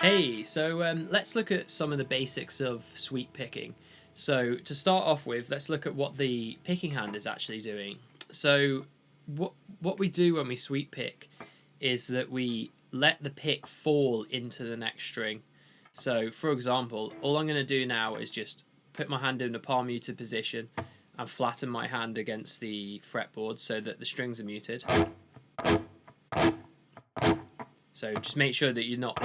Hey, so let's look at some of the basics of sweep picking. So to start off with, let's look at what the picking hand is actually doing. So what we do when we sweep pick is that we let the pick fall into the next string. So for example, all I'm going to do now is just put my hand in a palm muted position and flatten my hand against the fretboard so that the strings are muted. So just make sure that you're not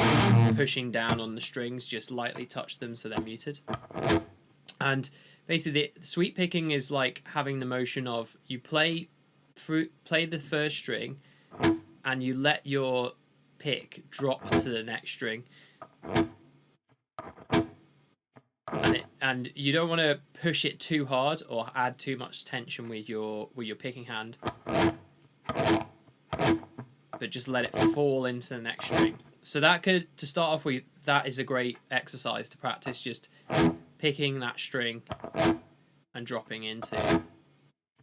pushing down on the strings, just lightly touch them so they're muted. And basically the sweep picking is like having the motion of you play the first string and you let your pick drop to the next string. And you don't want to push it too hard or add too much tension with your picking hand, but just let it fall into the next string. So to start off with, that is a great exercise to practice, just picking that string and dropping into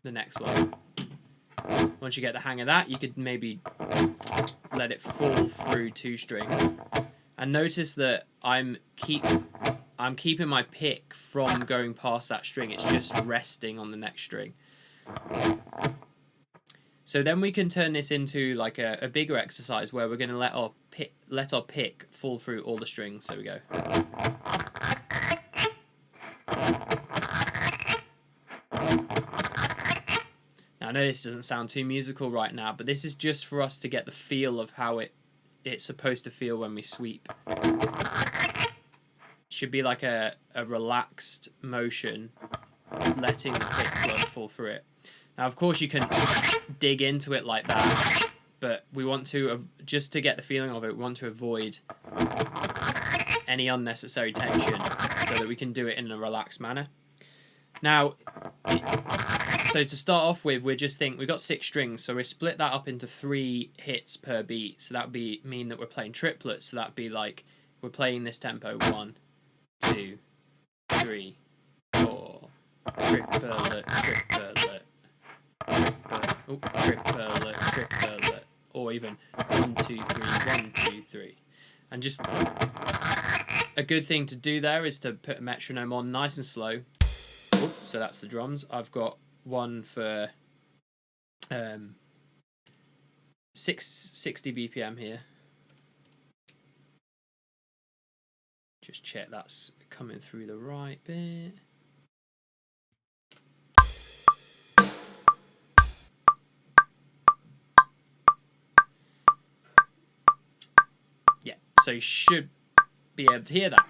the next one. Once you get the hang of that, you could maybe let it fall through two strings. And notice that I'm keeping my pick from going past that string. It's just resting on the next string. So then we can turn this into like a bigger exercise where we're going to let our pick fall through all the strings. So we go. Now I know this doesn't sound too musical right now, but this is just for us to get the feel of how it's supposed to feel when we sweep. It should be like a relaxed motion, letting the pick fall through it. Now, of course, you can dig into it like that, but we want to, just to get the feeling of it, we want to avoid any unnecessary tension so that we can do it in a relaxed manner. Now, so to start off with, we've got 6 strings, so we split that up into 3 hits per beat. So that would mean that we're playing triplets. So that'd be like we're playing this tempo: 1, 2, 3, 4, triplet, triplet. Triplet, triplet, or even 1, 2, 3, 1, 2, 3. And just a good thing to do there is to put a metronome on nice and slow. So that's the drums. I've got one for 60 BPM here. Just check that's coming through the right bit. Yeah, so you should be able to hear that.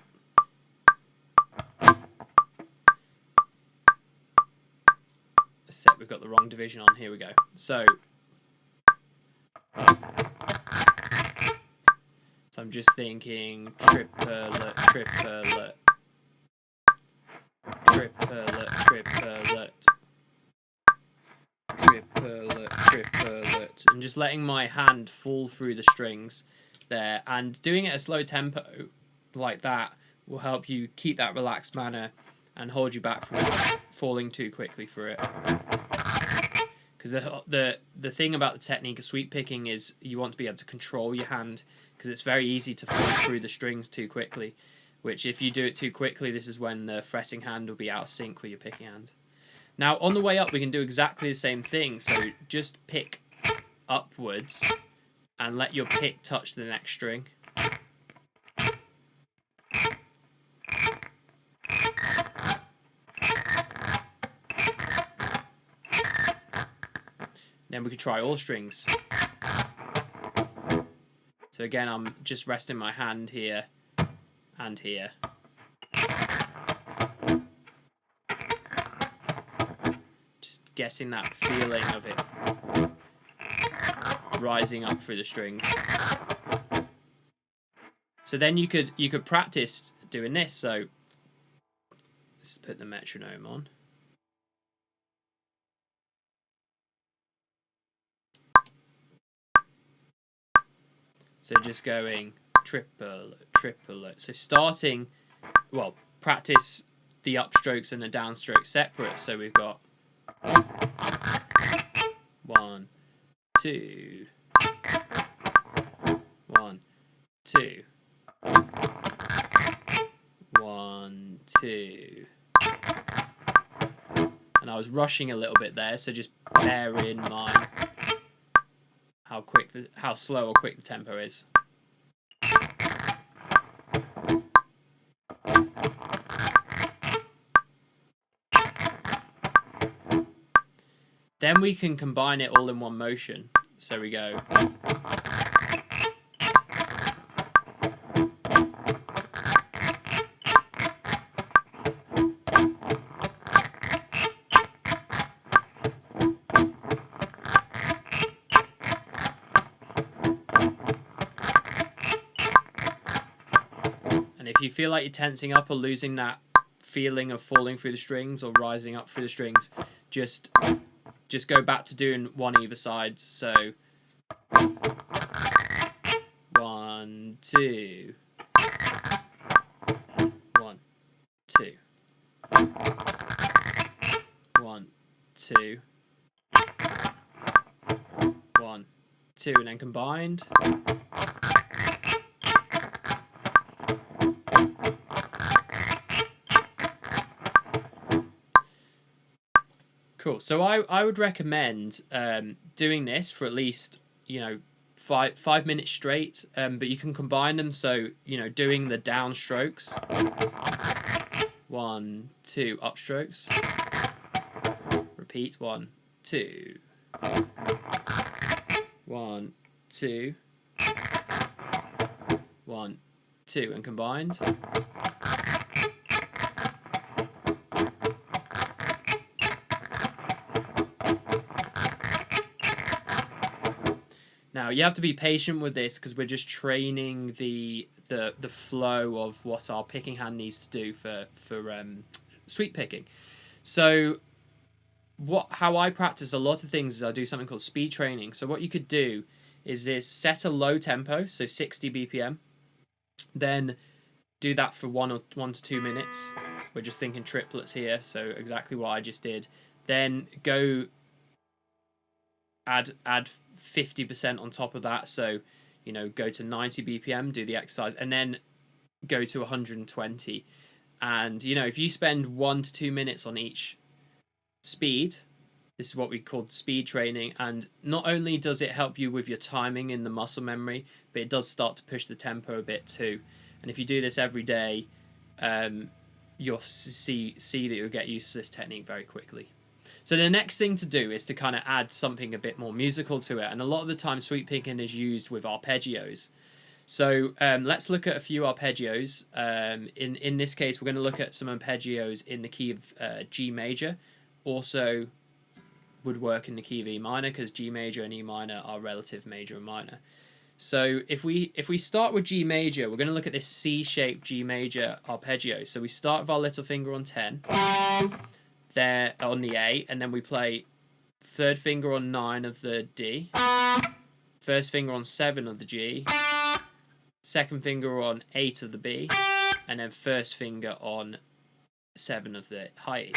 Except we've got the wrong division on. Here we go. So I'm just thinking triplet, triplet, triplet, triplet, triplet, triplet, and just letting my hand fall through the strings there, and doing it at a slow tempo like that will help you keep that relaxed manner and hold you back from falling too quickly through it. Because the thing about the technique of sweep picking is you want to be able to control your hand, because it's very easy to fall through the strings too quickly, which if you do it too quickly, this is when the fretting hand will be out of sync with your picking hand. Now on the way up we can do exactly the same thing, so just pick upwards and let your pick touch the next string. Then we could try all strings. So again, I'm just resting my hand here and here. Just getting that feeling of it rising up through the strings. So then you could practice doing this. So let's put the metronome on. So just going triplet, triplet. So starting, well, practice the upstrokes and the downstrokes separate. So we've got 1, 2, 1, 2. 2. And I was rushing a little bit there, so just bear in mind how slow or quick the tempo is. Then we can combine it all in one motion. So we go. And if you feel like you're tensing up or losing that feeling of falling through the strings or rising up through the strings, just go back to doing one either side. So 1, 2, 1, 2, 1, 2, 1, 2, and then combined. Cool. So I would recommend doing this for at least 5 minutes straight. But you can combine them. So doing the down strokes, 1, 2 upstrokes. Repeat 1, 2, 1, 2, 1, 2, and combined. Now you have to be patient with this because we're just training the flow of what our picking hand needs to do for sweep picking. So how I practice a lot of things is I do something called speed training. So what you could do is set a low tempo, so 60 BPM, then do that for 1 to 2 minutes. We're just thinking triplets here, so exactly what I just did. Then go add 50% on top of that, so go to 90 BPM, do the exercise, and then go to 120. And if you spend 1 to 2 minutes on each speed, this is what we call speed training, and not only does it help you with your timing in the muscle memory, but it does start to push the tempo a bit too. And if you do this every day, you'll see that you'll get used to this technique very quickly. So the next thing to do is to kind of add something a bit more musical to it. And a lot of the time sweep picking is used with arpeggios. So let's look at a few arpeggios. In this case, we're going to look at some arpeggios in the key of G major. Also would work in the key of E minor because G major and E minor are relative major and minor. So if we start with G major, we're going to look at this C-shaped G major arpeggio. So we start with our little finger on 10. There on the A, and then we play third finger on 9 of the D, first finger on 7 of the G, second finger on 8 of the B, and then first finger on 7 of the high E.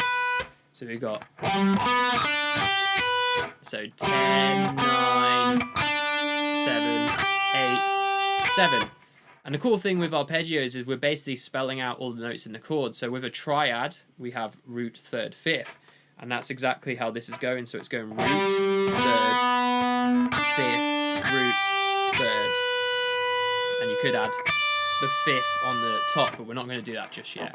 So we've got 10, 9, 7, 8, 7. And the cool thing with arpeggios is we're basically spelling out all the notes in the chord. So with a triad, we have root, third, fifth. And that's exactly how this is going. So it's going root, third, fifth, root, third. And you could add the fifth on the top, but we're not going to do that just yet.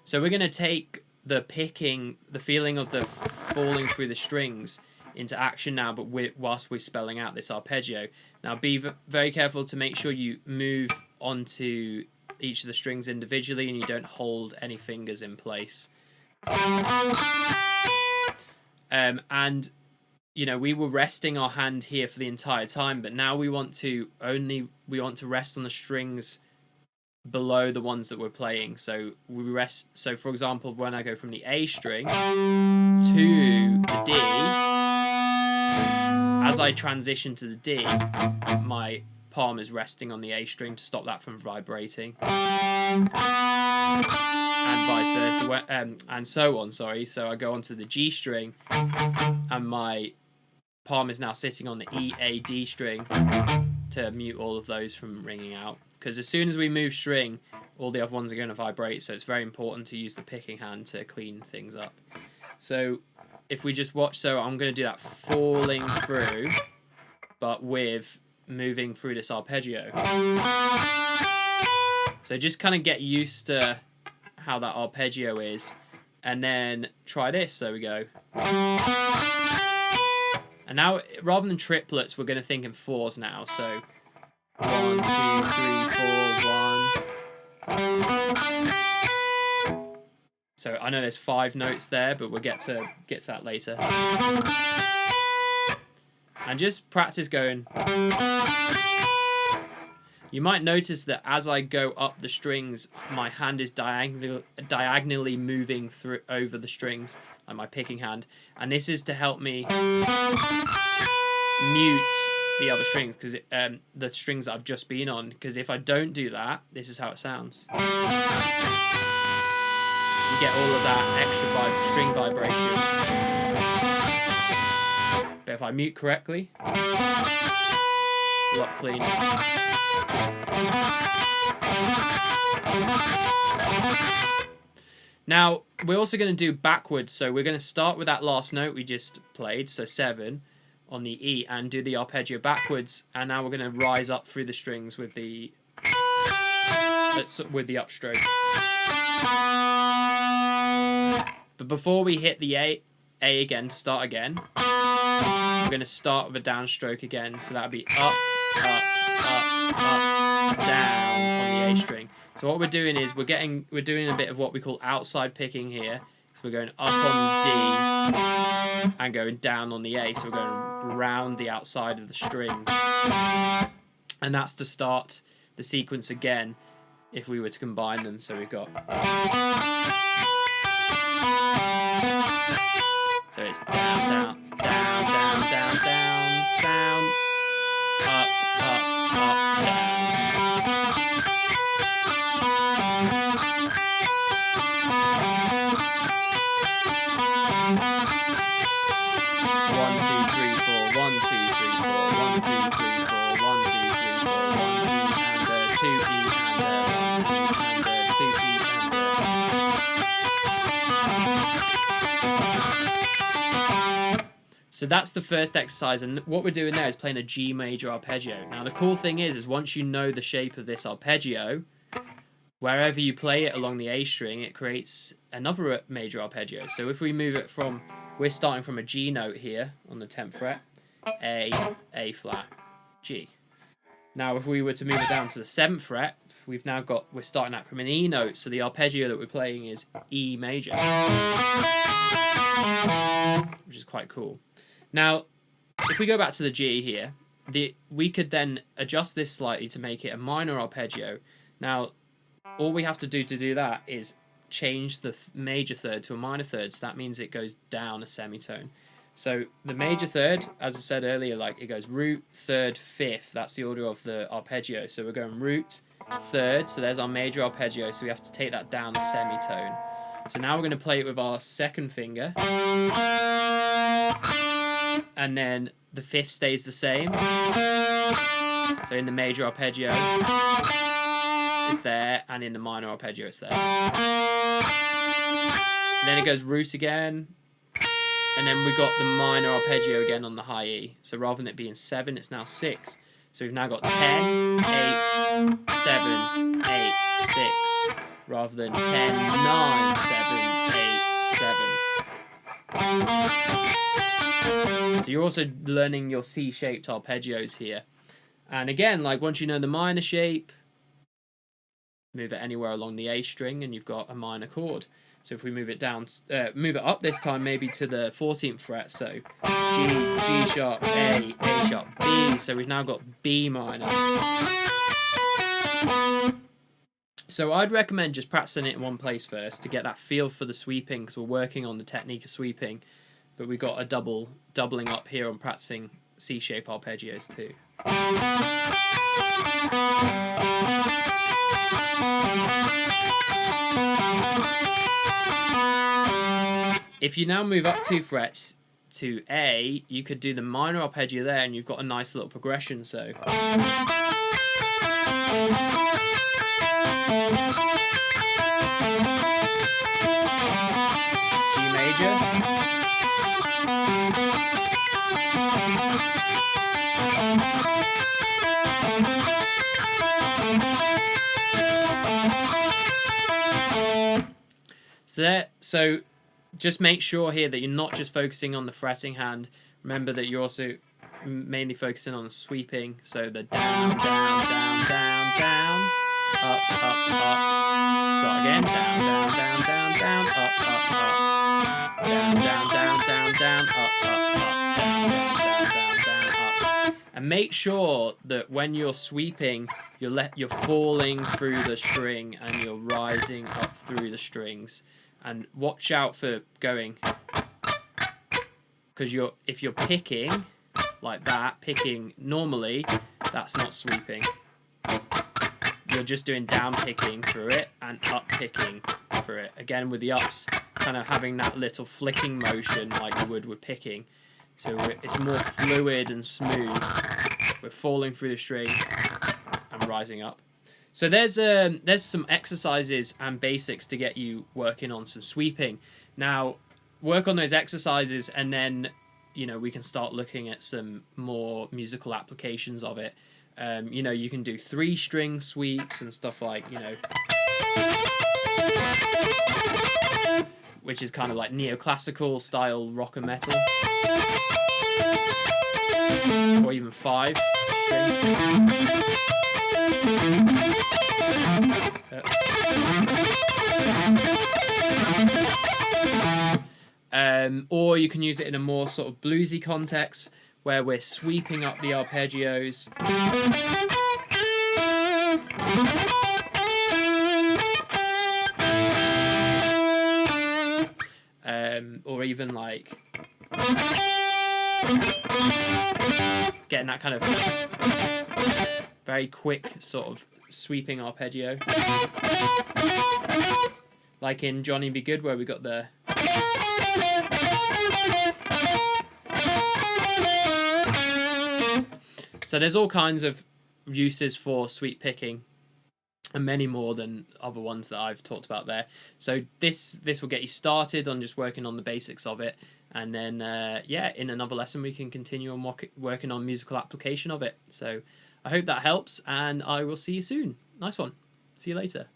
So we're going to take the feeling of the falling through the strings into action now, but whilst we're spelling out this arpeggio. Now be very careful to make sure you move onto each of the strings individually and you don't hold any fingers in place. And we were resting our hand here for the entire time, but now we want to rest on the strings below the ones that we're playing. So we rest. So for example, when I go from the A string to the D, as I transition to the D, my palm is resting on the A string to stop that from vibrating, and vice versa, and so on. Sorry. So I go onto the G string, and my palm is now sitting on the E, A, D string to mute all of those from ringing out, because as soon as we move string, all the other ones are going to vibrate, so it's very important to use the picking hand to clean things up. So if we just watch, so I'm going to do that falling through, but with moving through this arpeggio. So just kind of get used to how that arpeggio is, and then try this. There we go. And now, rather than triplets, we're going to think in fours now. So 1, 2, 3, 4, 1. So I know there's 5 notes there, but we'll get to that later. And just practice going. You might notice that as I go up the strings, my hand is diagonally moving through over the strings, like my picking hand. And this is to help me mute the other strings, because the strings that I've just been on. Because if I don't do that, this is how it sounds. You get all of that extra string vibration. But if I mute correctly, a lot cleaner. Now, we're also going to do backwards, so we're going to start with that last note we just played, so 7 on the E, and do the arpeggio backwards, and now we're going to rise up through the strings with the upstroke. But before we hit the A again, start again, we're going to start with a downstroke again, so that'll be up, up, up, down on the A string. So what we're doing is we're doing a bit of what we call outside picking here. So we're going up on D and going down on the A. So we're going around the outside of the strings. And that's to start the sequence again if we were to combine them. So we've got... So it's down, down, down, down, down, down, down, up, up, up, down. 1, 2, 3, 4, 1, 2, 3, 4, 1, 2, 3, 4, 1, 2, 3, 4, 1, and 2 E and 1 E and 2 E and So that's the first exercise, and what we're doing there is playing a G major arpeggio. Now the cool thing is once you know the shape of this arpeggio, wherever you play it along the A string, it creates another major arpeggio. So if we move it from, we're starting from a G note here on the 10th fret, A flat, G. Now if we were to move it down to the 7th fret, we're starting out from an E note, so the arpeggio that we're playing is E major, which is quite cool. Now, if we go back to the G here, we could then adjust this slightly to make it a minor arpeggio. Now, all we have to do that is change the major third to a minor third, so that means it goes down a semitone. So the major third, as I said earlier, like it goes root, third, fifth. That's the order of the arpeggio. So we're going root, third, so there's our major arpeggio, so we have to take that down a semitone. So now we're going to play it with our second finger, and then the fifth stays the same. So in the major arpeggio it's there, and in the minor arpeggio it's there. And then it goes root again, and then we've got the minor arpeggio again on the high E. So rather than it being 7, it's now 6. So we've now got 10, 8, 7, 8, 6, rather than 10, 9, 7, 8, 7. So you're also learning your C-shaped arpeggios here. And again, like once you know the minor shape, move it anywhere along the A string and you've got a minor chord. So if we move it down, move it up this time maybe to the 14th fret, so G, G sharp, A sharp, B, so we've now got B minor. So I'd recommend just practicing it in one place first to get that feel for the sweeping, because we're working on the technique of sweeping, but we've got a doubling up here on practicing C-shape arpeggios too. If you now move up 2 frets to A, you could do the minor arpeggio there, and you've got a nice little progression. So G major, so just make sure here that you're not just focusing on the fretting hand. Remember that you're also mainly focusing on the sweeping. So the down, down, down, down, down, up, up, up. Start again. Down, down, down, down, down, up, up, up. Down, down, down, down, down, up, up, up. Down, down, down, down, down, up. And make sure that when you're sweeping, you're falling through the string and you're rising up through the strings. And watch out for going, because if you're picking like that, picking normally, that's not sweeping. You're just doing down picking through it and up picking through it. Again, with the ups, kind of having that little flicking motion like you would with picking. So it's more fluid and smooth. We're falling through the string and rising up. So there's some exercises and basics to get you working on some sweeping. Now, work on those exercises, and then we can start looking at some more musical applications of it. You can do 3-string sweeps and stuff like which is kind of like neoclassical style rock and metal, or even 5-string. Or you can use it in a more sort of bluesy context where we're sweeping up the arpeggios. Or even like getting that kind of very quick sort of sweeping arpeggio, like in Johnny Be Good, where we got the so there's all kinds of uses for sweep picking, and many more than other ones that I've talked about there. So this will get you started on just working on the basics of it, and then in another lesson we can continue on working on musical application of it. So I hope that helps, and I will see you soon. Nice one. See you later.